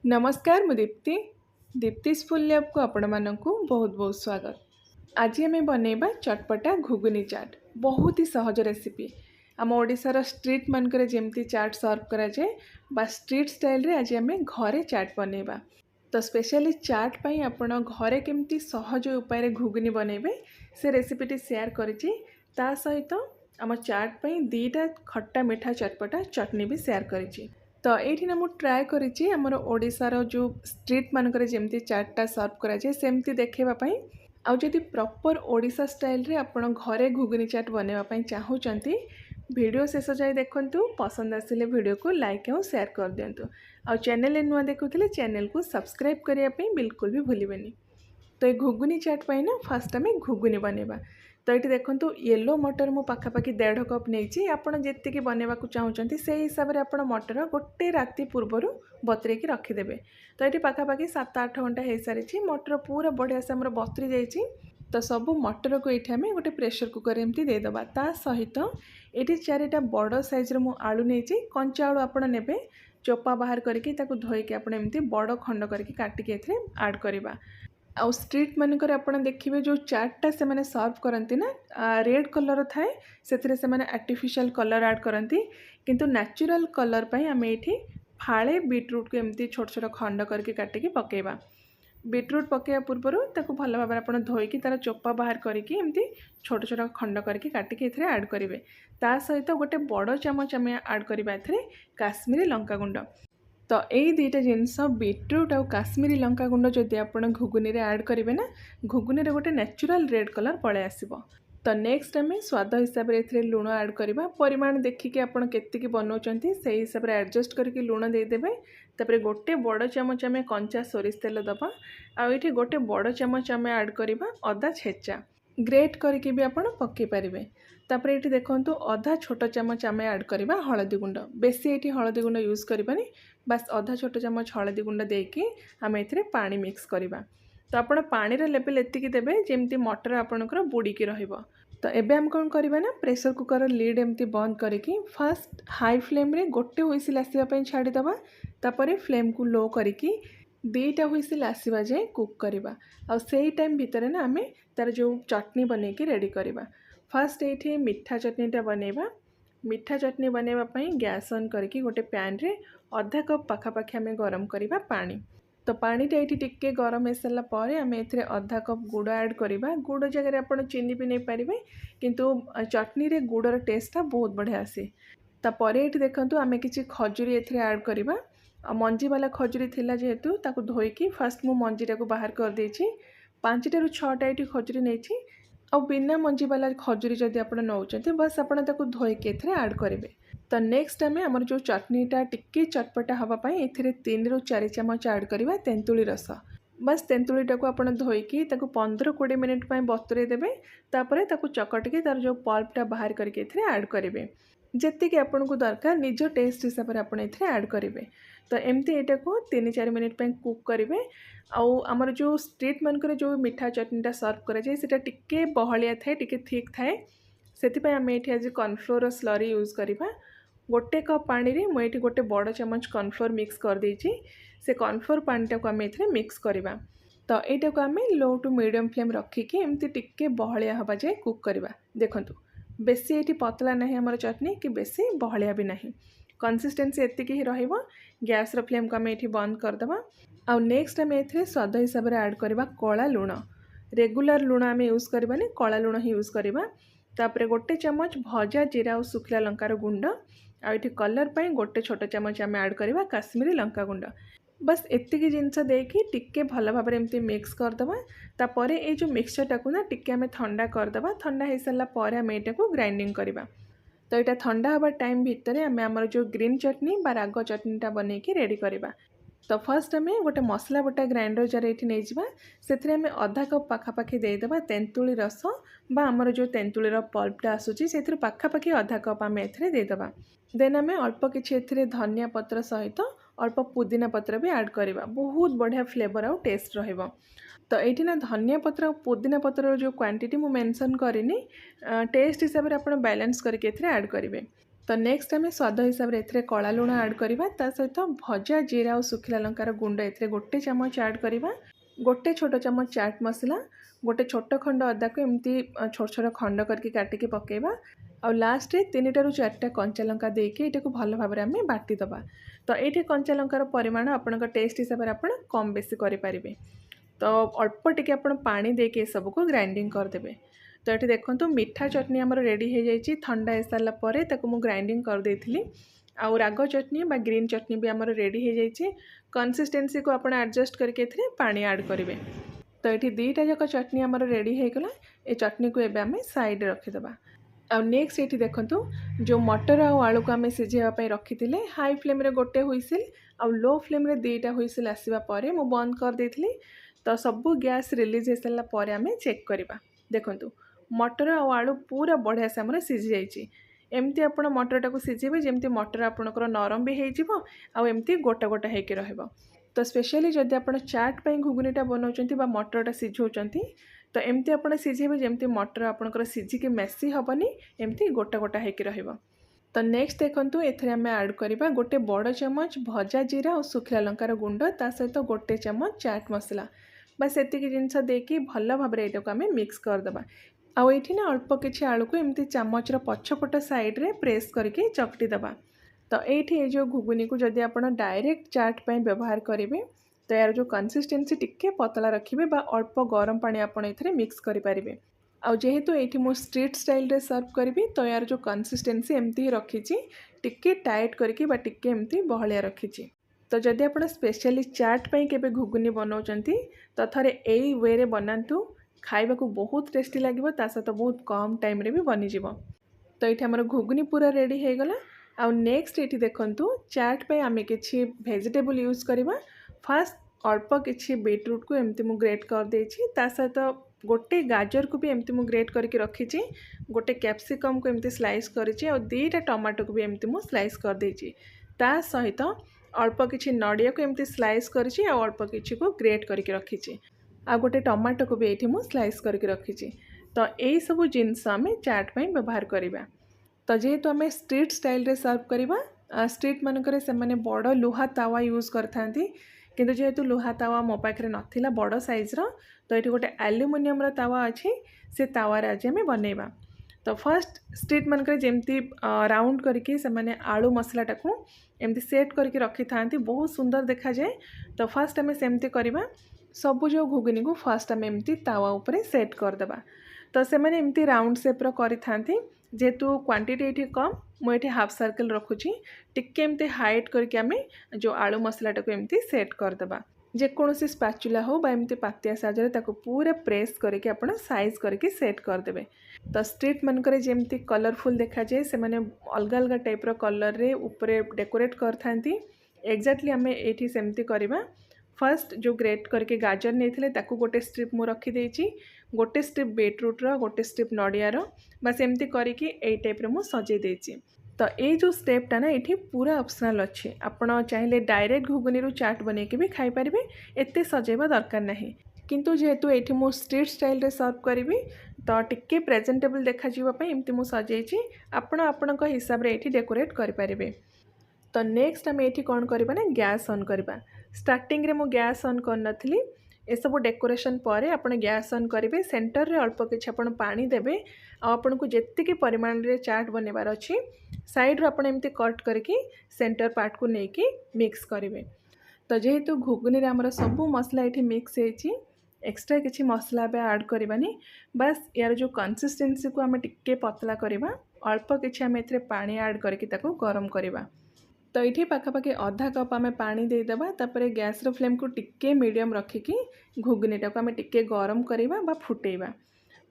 नमस्कार मु Deepti दीप्तिस full lab को आपण मानक बहुत बहुत स्वागत। आज आम बनैबा चटपटा घुगुनी चाट। बहुत ही सहज रेसिपी। आम ओडिशार स्ट्रीट मानक जमती चाट सर्व करा जाए बा स्ट्रीट स्टाइल रे आज आम घरे चाट बनैबा। तो स्पेशली चाट पाई आपण घरे केमती सहज उपाय घुगुनी बनैबे से रेसिपीटी शेयर करिछि। ता सहित आम चाट पाई दीटा खट्टा मीठा चटपटा चटनी भी शेयर करिछि। तो ये ना मुझे ट्राए करिछि हमर ओडिशार जो स्ट्रीट मानक जमती चाटा सर्व करा जाए सेमती देखेबापी। आउ जदि प्रॉपर ओडिशा स्टाइल रे आपण घरे घुगुनी चाट बनवाई चाहूँगी वीडियो शेष जाए देखंतु। पसंद आसिले वीडियो को लाइक और शेयर कर दिंतु। आउ चैनल नुआ देखुले चैनल को सब्सक्राइब करने बिल्कुल भी भूलिबेनी। तो ये घुगुनी चाट पाई ना फास्ट आम घुगुनी बनैबा। तो ये देखो येलो मटर मु पाखापाखि 1.5 कप नहीं आपड़ जी बनवा चाहूँगी से हिसाब से आप मटर गोटे राति पूर्वर बतरे रखिदेवे। तो ये पाखापाखि 7-8 घंटा हो सारी मटर पूरा बढ़िया से आम बतरी जाइए। तो सब मटर को ये आम गोटे प्रेशर कुकर एमती देदेबा। ता सहित ये 4टा बड़ साइज्र मु आलू नहीं कंचा आलू आपड़ ने चोपा बाहर करके धोईकी आप एमती बड़ खंड करके काटिकी आड करवा। आउ स्ट्रीट मानक आपड़ देखिए जो चाटा से मैंने सर्व करती ना रेड कलर थाए से मैंने आर्टिफिशियल कलर ऐड करती किंतु नेचुरल कलर पाई आम ये फाड़े बीटरूट को एमती छोट छोट खंड करके काटिकी पकेबा। बीटरूट पकेवा पूर्वर ताको भल भाव आप धोईकी तार चोपा बाहर करके एमती छोट छोट खंड करके काटिकी एथिरे ऐड करेंगे। ता सहित गोटे बड़ चामच आम ऐड करवा एथिरे काश्मीरी लंका गुंड। तो यही दुईटा जिनस बीटरूट और काश्मीरी लंका गुंड जदि आप घुगुनी ऐड करेंगे ना घुगुनी गोटे नेचुरल रेड कलर पलि आसो। तो नेक्स्ट आम स्वाद हिसाब से लुण ऐड करवा। परिमाण देखिए आपड़ के बनाऊँच से हिसाब से एडजस्ट करके लुण देदेवे। तापर गोटे बड़ चामच आम कंचा सोरिष तेल दबा। आठी गोटे बड़ चामच आम ऐड करवा अदा छेचा ग्रेट करके भी आप पकई पारे। तापर ये देखो अधा छोट चामच आम ऐड करवा हलदी गुंड। बेसी ये हलदी गुंड यूज करवानी बास अधा छोट चामच हलदी गुंड देकी आम ए पानी मिक्स करवा। तो आप पानी लेवल एतिकी देवे जमती मटर आपणकर बुड़ीकी रहिबो। तो एबे हम कौन करवा ना प्रेशर कुकर लीड एमती बंद करके फास्ट हाई फ्लेम रे गोटे हुइसिल आसवा छाड़ीदबा। तापर फ्लेम को लो करके 2टा हुइसिल आसवा जाए कुक करवा। आ सेई टाइम भितर ना आम तार जो चटनी बनैकी रेडी करवा। फास्ट ये मीठा चटनीटा बनैबा। मीठा चटनी बनवाई गैस ऑन करके गोटे पैन रे अधा कप पाखापाखि आम गरम करवा पानी। तो पानीटा ये टिके गरम हो सारा पर आम ए अधा कप गुड़ ऐड करवा। गुड़ जगह आप चीनी भी नहीं पारे किंतु चटनी रे गुड़र टेस्टा बहुत बढ़िया आसे। तापर ये देखो आम किसी खजुरी ए ऐड करवा। मंजी वाला खजुरी थिला जेहेतु ताकू धोईकी फास्ट मु मंजीटा को बाहर कर देछि। 5टा 6टा ये खजुरी नहीं आ बिना मंजी वाला खजुरी जदि आप नौचते बस आप धोईकी ऐड करेंगे। तो नेक्स्ट आम आमर जो चटनीटा टिके चटपटा हाँपाई ए 3 ରୁ 4 चामच ऐड करवा तेंतुली रस। बस तेंतुलीटा को आप धोईकी 15-20 मिनिट बतुरे देवे। तापर चकटिकी तार जो पल्पटा बाहर करके ऐड करेंगे। जी आपन को दरकार निज टेस्ट हिसाब से आप ऐड करेंगे। तो एमती यहाँ को 3-4 मिनिट कुक करेंगे। आमर जो स्ट्रीट मानक जो मीठा चटनीटा सर्व कराए से टिके बहलिया थाए टिके थिक थाए से आम ये आज कॉर्नफ्लोर स्लरी यूज करवा। गोटे कप पानी रे मुझे गोटे बड़ चामच कॉर्नफ्लोर मिक्स कर देछि। से कॉर्नफ्लोर पानीटा को आम ये मिक्स करवा। तो यहाँ को आम लो टू मीडियम फ्लेम रखिकी एमती टिके बहलिया हवा जाए कुक करवा। देखंतु बेसी ये पतला नहीं आमर चटनी कि बेसी बहलिया भी नहीं कंसिस्टेंसी एतिकी ही रहिबो। गैस रो फ्लेम को आम ये बंद करदबा। आउ नेक्स्ट आम ए स्वाद हिसाब से ऐड करवा कला लुण। रेगुलर लुण आम यूज करवानी कला लुण ही यूज करवा। तापर गोटे चामच भजा जीरा और सुखला लंकार गुंड। आठी कलर पाई गोटे छोट चामच आम ऐड करवा काश्मीरी लंका गुंड। बस एतिकी जिनस देकी टिके भल भाव एमती मिक्स करदबा। तापर ये जो मिक्सचरटा को ना टिके आम ठंडा करदबा। ठंडा हो सारा पर आम यहाँ को ग्राइंडिंग करवा। तो यहाँ ठंडा हवा टाइम भितर आम आमर जो ग्रीन चटनी बा राग चटनीटा बनैकी रेडी करवा। तो फर्स्ट आम गोटे मसला बटा ग्राइंडर जार ये नहीं से आम अधा कप पाखापाखि देदेबा तेंतुली रस बा आमर जो तेंतुलीर पल्पटा आसूची से पाखापाखि अधा कप आम ए देदेबा। देन आम अल्प किसी धनिया पत्र सहित अल्प पुदीना पत्र भी ऐड करवा। बहुत बढ़िया फ्लेवर आउ टेस्ट रहिबो। तो ये ना धनिया पत्र पुदीना पत्र जो क्वांटिटी मु मेंशन करिनी टेस्ट हिसाब से आप बैलेंस करके ऐड करेंगे। तो नेक्स्ट आम स्वाद हिसाब से कला लुण आड करवा सहित भजा जीरा और सुखिला लंकार गुंड ए गोटे चामच आड करवा गोटे छोट चामच चाट मसला गोटे छोट खंड अदा को एमती छोट छोट खंड करके काटिकी पकेबा आ लास्ट 3 ରୁ 4टा कंचा लंका देके एटा को भल भाव आम बाटिदबा। तो ये कंचा लंकार परिमाण आपण टेस्ट हिसाब से आप कम बेसी करें। तो अल्प टिके आपण पानी देके सब को ग्राइंडिंग करदे। तो ये देखो मीठा चटनी आमर रेडी हो जाइए ठंडा हो सारापर मु ग्राइंडिंग कर देथिली। आउ राग चटनी बा ग्रीन चटनी भी आमर रेडी हो जाइए। कंसिस्टेंसी को आप एडजस्ट करके पानी ऐड करेंगे। तो ये 2टा जाक चटनी आमर रेडी हो गला। ये चटनी को एबे आमे साइड रखिदबा। आ नेक्स्ट ये देखो जो मटर आउ आलू को आम सिझाई रखी थे हाई फ्लेम रे गोटे हुइसिल आ लो फ्लेम रे 2टा हुइसिल आसवा परे मु बंद कर देथिली। तो सबू गैस रिलीज हो सारा पर आम चेक करवा। देखो मटर आउ आलू पूरा बढ़िया से आमर सिझी जाइए। एमती आप मटरटा को सिझेबे जमती मटर आपणकर नरम भी हो आमती गोटा गोटा होकर रहिबो। तो स्पेशली जदि आप चाट पे घुगुनीटा बनाउछंती बा मटरटा सिझाउछंती तो एमती आप सिझेबे जमती मटर आपणकर सिझिकी मेसी हेनी एमती गोटा गोटा होकर रहिबो। तो नेक्स्ट देखो एथरे आम ऐड करवा गोटे बड़ चामच भजा जीरा और सुखिला लंकार गुंड ता सहित गोटे चामच चाट मसला बस एतिकी जिनस देकी भल भाव एटा को आम मिक्स करदबा। आउ ये ना अल्प किसी आलू को एमती चामचर पछपट साइड रे प्रेस करके चकटी दबा। तो ये जो घुगुनी को जदि आप डायरेक्ट चाट पे व्यवहार करेंगे तो यार जो कंसिस्टेंसी टिके पतला रखिए बा अल्प गरम पानी आपड़ ए मिक्स करेंगे। आउ जेहेतु ये मु स्ट्रीट स्टाइल रे सर्व करी तो यार जो कंसिस्टेंसी एमती रखी टिके टाइट करके बा टिके एमती बहलिया रखी। तो जदि आप स्पेशली चाट पे केबे घुगुनी बनाउछंती तो थरे एई वे रे बनातु खाइबा को बहुत टेस्टी लगे सहित बहुत कम टाइम रे भी बनी जीवो। तो ये आमर घुगुनी पूरा रेडी हो गला। आउ नेक्स्ट ये देखंतु चाट पे आमे किछि वेजिटेबल यूज करवा। फास्ट अल्प किछि बीटरूट को एमती मु ग्रेट कर देछि ता सहित गोटे गाजर को भी एमती मु ग्रेट करके रखी गोटे कैप्सिकम को एमती स्लाइस करिछि और 2टा टमाटो को भी एमती मु स्लाइस कर देछि ता सहित अल्प किछि नडिया को एमती स्लाइस करिछि और अल्प किछि को ग्रेट करके रखी आ गोटे टमाटो को भी ये मु स्लाइस करके रखी। तो यही सब जिनस आम चाट पे व्यवहार करवा। तो जेहेतु आम स्ट्रीट स्टाइल रे सर्व करवा स्ट्रीट मानक से बड़ लुहा तावा यूज करथांती किंतु जेहेतु लुहा तावा मो पाखे नाथिला बड़ साइज तो ये गोटे एल्युमिनियम तावा अच्छी से तावार आज आम बनइबा। तो फर्स्ट स्ट्रीट मानक जमती राउंड करके से आलू मसलाटा को एमती सेट करके रखी था बहुत सुंदर देखा जाए। तो फर्स्ट आम सेमती करवा सबु जो घुगुनी को फर्स्ट आम एमती तावा उपरे सेट करदेबा। तो से मैंने एमती राउंड सेप्र करी जेहेतु क्वांटिटी ये कम मुझे हाफ सर्कल रखुची टिके एमती हाइट करके आम जो आलू मसलाटा को एमती सेट करदेबा। जेकोसी स्पैचुला हो बा एमती पातिया साहाय्य ताको पूरा प्रेस करके आप साइज करके सेट करदेबे। तो स्ट्रीट मानक जमती कलरफुल देखा जाए से मैंने अलग अलग टाइप्र कलर रे ऊपर डेकोरेट करथांती एक्जाक्टली आम ये सेमती करवा। फर्स्ट जो ग्रेट करके गाजर नहीं ताकू गोटे स्ट्रिप मु रखी देछि गोटे स्ट्रिप बीटरूट्र गोटे स्ट्रिप नडियार बस एमती करके यही टाइप्र मु सजे देछि। तो ये जो स्टेपटा ना ये पूरा ऑप्शनल अच्छे आपण चाहिए डायरेक्ट घुगुनी रू चाट बने के भी खाई पारिबे एते सजेबा दरकार नहीं। किंतु जेहेतु ये मु स्ट्रीट स्टाइल रे सर्व करी तो टिके प्रेजेंटेबल देखा जीवाई एमती मु सजेछि आपण हिसाब रे ये डेकोरेट करि पारिबे। तो नेक्स्ट आम ये कौन करवा ना गैस ऑन करवा। स्टार्टिंग रे मु गैस ऑन कर नथिली ए सब डेकोरेशन पर आपण गैस ऑन करेंगे सेंटर रे अल्प किछि आपण पानी देबे आपन को जेतिकी परिमाण रे चाट बनेबार अछि साइड रो आपण एमती कट करके सेंटर पार्ट को लेके मिक्स करेंगे। तो जेहेतु घुगुनी रे हमर सब मसला ये मिक्स होइछि एक्स्ट्रा किछि मसला बे ऐड करबानी बस यार जो कंसिस्टेंसी को आम टिके पतला करवा अल्प किछि आम एथरे पानी ऐड करके ताको गरम करवा। तो ये पाखापाखि आधा कप आम पानी देदेबा तापर गैस रो फ्लेम को टिके मीडियम रखिकी घुगुनीटा को आम टिके गरम करवा बा फुटेबा।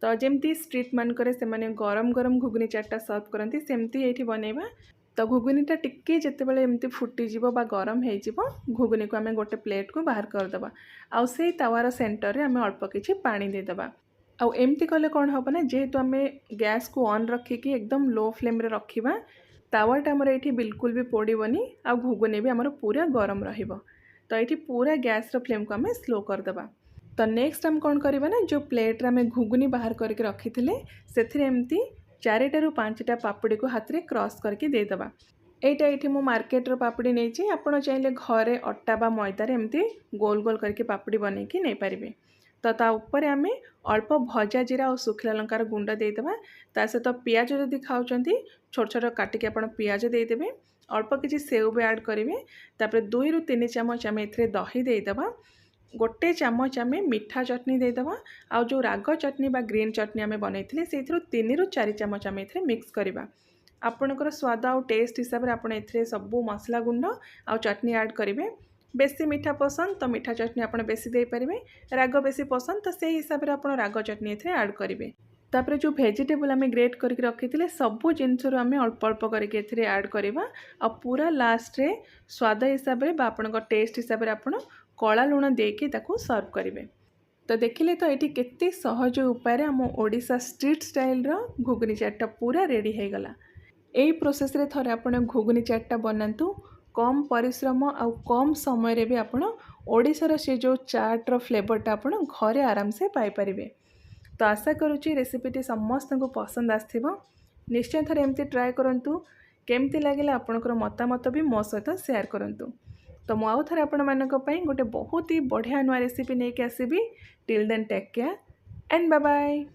तो जमती स्ट्रीट मानक से गरम गरम घुगुनी चाटा सर्व करती सेमती ये बनइबा। तो घुगुनीटा टिके जितेबाला एमती फुटीजिबो बा गरम हो घुगुनी को आम गोटे प्लेट को बाहर करदबा आउ से तावार सेंटर रे आम अल्प किछि पानी देदेबा। आउ एमती कले कौन हम ना जेहेतु आम गैस को ऑन रखिकी एकदम लो फ्लेम रे रखिबा तावाटा आमर ये बिल्कुल भी पोड़बनी आ घुगुनी भी आमर पूरा गरम रहिबो। तो ये पूरा गैस रो फ्लेम को आम स्लो करदबा। तो नेक्स्ट आम कौन करवा ना जो प्लेट रे आम घुगुनी बाहर करके रखी थे से एमती 4 ରୁ 5टा पापड़ी को हाथ में क्रॉस करके देदेबा। एटा ये मु मार्केटर पापड़ी नहीं आपड़ चाहिए घरे अटा बा मैदार एमती गोल गोल करके पापड़ी बनई कि नहीं पारे। तो ता ऊपर आम अल्प भजा जीरा और सुखला लंकार गुंड देदेबा। ता सहित पियाज जदि खाऊँ छोट छोट काटिक आप पियाज देदेवे, अल्प किसी सेव भी ऐड करेंगे। तापर 2 ରୁ 3 चामच आम ए दही देदेबा, गोटे चामच आम मीठा चटनी देदेबा। आउ जो राग चटनी बा ग्रीन चटनी आम बनई से 3 ରୁ 4 चामच आम ए मिक्स करवा। आपणकर स्वाद आउ टेस्ट हिसाब से आपड़ ए सबू मसला गुंड आउ चटनी ऐड करेंगे। बेसी मीठा पसंद तो मीठा चटनी आप बेसी दे पारे, राग बेसी पसंद तो से हिसाब से आप राग चटनी ए ऐड करेंगे। तापर जो वेजिटेबल आम ग्रेट करके रखी थे सबू जिनसर आम अल्प अल्प करके ऐड करवा। आ पूरा लास्ट रे स्वाद हिसाब से आपण टेस्ट हिसाब से आप कला लुण देकी सर्व करेंगे। तो देखिले तो ये केते सहज उपाय आम ओडिशा स्ट्रीट स्टाइल रो घुगनी चाटटा पूरा रेडी हो गला। यही प्रोसेस रे थरे आपण घुगनी चाटटा बनातु, कम परिश्रम आउ कम समय रे भी आपण ओडिशार से जो चाट्र फ्लेवरटा आपण घरे आराम से पाई परिबे। तो आशा करुच्ची रेसिपीटी समस्त को पसंद आसथिबो। निश्चय थरे एमती ट्राए करंतु, केमती लागिला आपणकर मतामत भी मो सहित शेयर करंतु। तो मु आउ थरे आपण मानक पई गोटे बहुत ही बढ़िया नुआ रेसिपी नहीं के आसीबी। Till then take care and bye bye.